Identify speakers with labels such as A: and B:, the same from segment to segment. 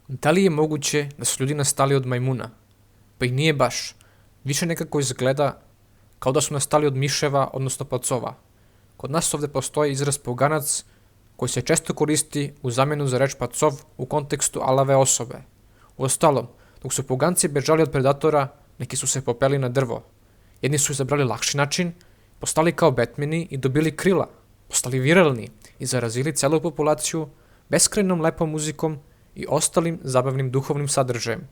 A: Da li je moguće da su ljudi nastali od majmuna? Pa i nije baš. Više nekako izgleda kao da su nastali od miševa, odnosno pacova. Kod nas ovde postoji izraz poganac koji se često koristi u zamjenu za reč pacov u kontekstu alave osobe. Uostalom, dok su poganci bežali od predatora, neki su se popeli na drvo. Jedni su izabrali lakši način, postali kao Batmani i dobili krila, postali viralni i zarazili celu populaciju beskrajnom lepom muzikom i ostalim zabavnim duhovnim sadržajem,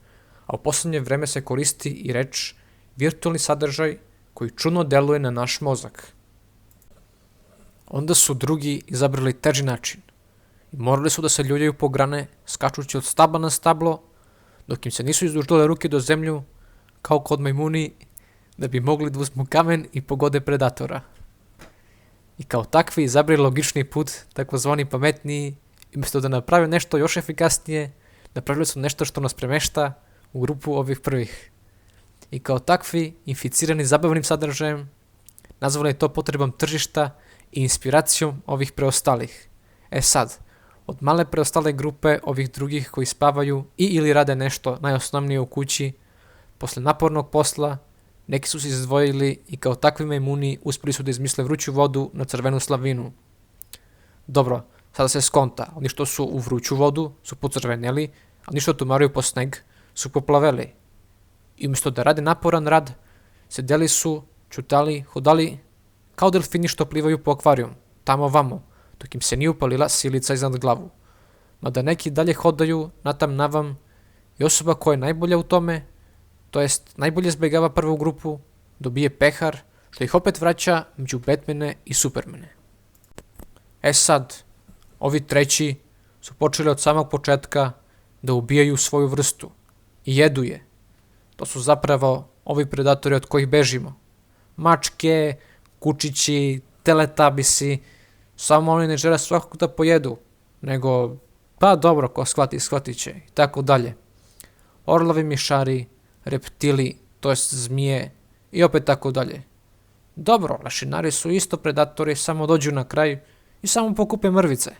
A: a u poslednje vreme se koristi i reč virtualni sadržaj koji čudno deluje na naš mozak. Onda su drugi izabrali teži način i morali su da se ljuljaju po grane skačući od stabla na stablo, dok im se nisu izdužile ruke do zemlju kao kod majmuni da bi mogli da uzmu kamen i pogode predatora. I kao takvi izabrali logični put, takozvani pametniji, i umjesto da naprave nešto još efikasnije, napravili su nešto što nas premešta u grupu ovih prvih. I kao takvi, inficirani zabavnim sadržajem, nazvali je to potrebom tržišta i inspiracijom ovih preostalih. E sad, od male preostale grupe ovih drugih koji spavaju i ili rade nešto najosnovnije u kući, posle napornog posla, neki su se izdvojili i kao takvi majmuni uspeli su da izmisle vruću vodu na crvenu slavinu. Dobro, sada se skonta, oni što su u vruću vodu su pocrveneli, a oni što tumaraju po sneg su poplaveli. I umjesto da rade naporan rad, sedeli su, čutali, hodali kao delfini što plivaju po akvarijum, tamo vamo, dok im se nije upalila silica iznad glavu. Mada neki dalje hodaju natam navam i osoba koja je najbolja u tome, to jest najbolje zbegava prvu grupu, dobije pehar, što ih opet vraća među Batmane i Supermane. E sad, ovi treći su počeli od samog početka da ubijaju svoju vrstu i jedu je. To su zapravo ovi predatori od kojih bežimo. Mačke, kučići, teletabisi, samo oni ne žele svakog da pojedu, nego, pa dobro, ko shvati, shvatit će, i tako dalje. Orlovi mišari, reptili, to jest zmije, i opet tako dalje. Dobro, lešinari su isto predatori, samo dođu na kraj i samo pokupe mrvice.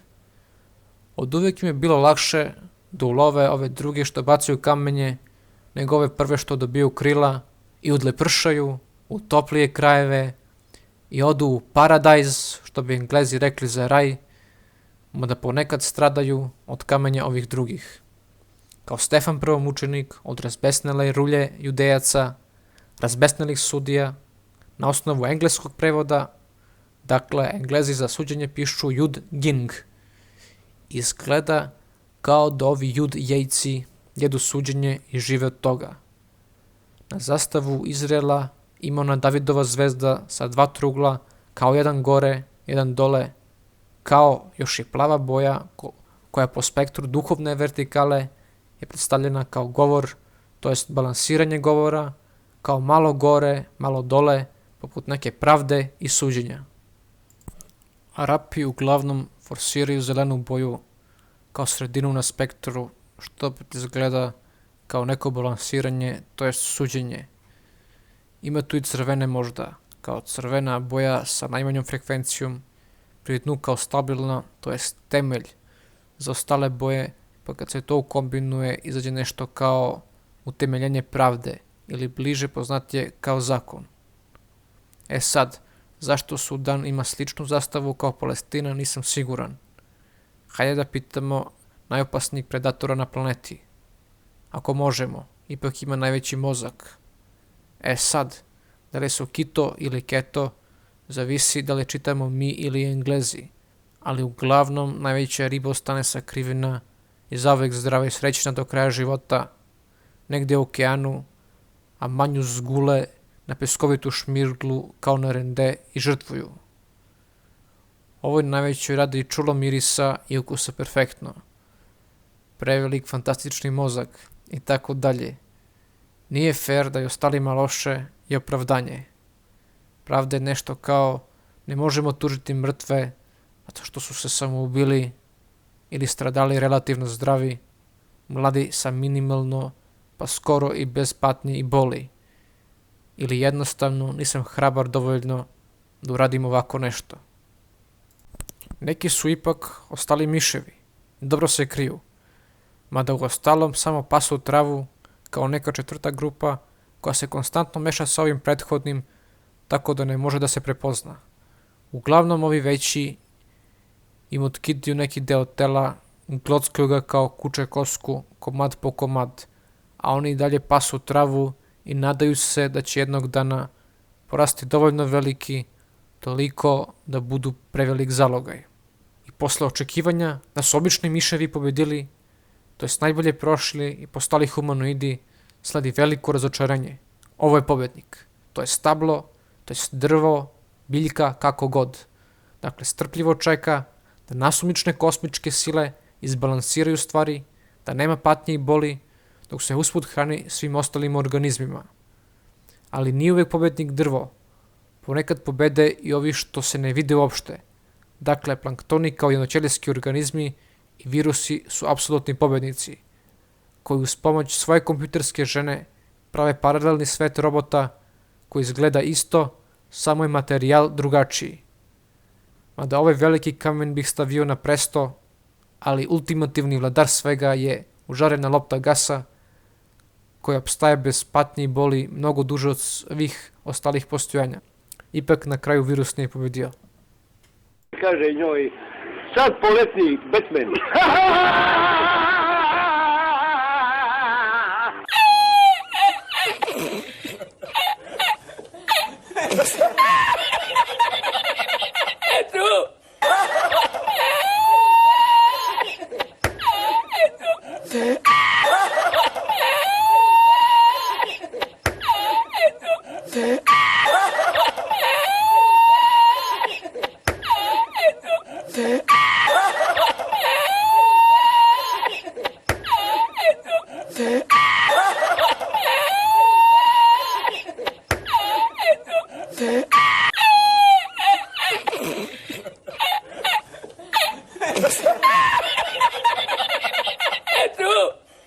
A: Od uvijek im je bilo lakše da ulove ove druge što bacaju kamenje, nego ove prve što dobiju krila i udlepršaju u toplije krajeve i odu u paradajz, što bi Englezi rekli za raj, mada ponekad stradaju od kamenja ovih drugih. Kao Stefan prvomučenik od razbesnele rulje judejaca, razbesnelih sudija, na osnovu engleskog prevoda, dakle Englezi za suđenje pišu Jud Ging. Izgleda kao da ovi Jud jejci jedu suđenje i žive od toga. Na zastavu Izraela ima ona Davidova zvezda sa dva trugla, kao jedan gore, jedan dole, kao još i plava boja koja po spektru duhovne vertikale je predstavljena kao govor, to jest balansiranje govora, kao malo gore, malo dole, poput neke pravde i suđenja. Arapi uglavnom forsiraju zelenu boju kao sredinu na spektru, što opet izgleda kao neko balansiranje, to jest suđenje. Ima tu i crvene možda, kao crvena boja sa najmanjom frekvencijom, pri dnu kao stabilna, to jest temelj za ostale boje, pa kad se to ukombinuje izađe nešto kao utemeljenje pravde ili bliže poznatije kao zakon. E sad, zašto Sudan ima sličnu zastavu kao Palestina nisam siguran. Hajde da pitamo najopasnijeg predatora na planeti. Ako možemo, ipak ima najveći mozak. E sad, da li su Kito ili Keto, zavisi da li čitamo mi ili Englezi, ali uglavnom najveća riba ostane sakrivena i zauvek zdrava i srećna do kraja života, negde u okeanu, a manju zgule na peskovitu šmirglu kao na rende i žrtvuju. Ovoj najvećoj radi i čulo mirisa i ukusa perfektno. Prevelik fantastični mozak i tako dalje. Nije fair da i ostalima loše i opravdanje. Pravda je nešto kao ne možemo tužiti mrtve zato što su se samo ubili ili stradali relativno zdravi, mladi sa minimalno pa skoro i bez patnje i boli. Ili jednostavno nisam hrabar dovoljno da uradim ovako nešto. Neki su ipak ostali miševi, dobro se kriju. mada u ostalom samo pasu travu kao neka četvrta grupa koja se konstantno meša sa ovim prethodnim, tako da ne može da se prepozna. Uglavnom ovi veći im otkidaju neki deo tela, glockaju ga kao kuče kosku, komad po komad, a oni i dalje pasu travu i nadaju se da će jednog dana porasti dovoljno veliki, toliko da budu prevelik zalogaj. I posle očekivanja da su obični miševi pobedili, to jest najbolje prošli i postali humanoidi, sledi veliko razočaranje. Ovo je pobednik. To je stablo, to je drvo, biljka, kako god. Dakle, strpljivo čeka da nasumične kosmičke sile izbalansiraju stvari, da nema patnje i boli, dok se usput hrani svim ostalim organizmima. Ali nije uvek pobednik drvo. Ponekad pobede i ovi što se ne vide uopšte. Dakle, planktoni kao jednoćelijski organizmi i virusi su apsolutni pobednici, koji uz pomoć svoje kompjuterske žene prave paralelni svet robota koji izgleda isto, samo je materijal drugačiji. Mada ovaj veliki kamen bih stavio na presto, ali ultimativni vladar svega je užarena lopta gasa koja opstaje bez patnje i boli mnogo duže od svih ostalih postojanja. Ipak na kraju virus nije pobedio.
B: Kaže njoj, sad poleti Batman.
C: Ha ha ha!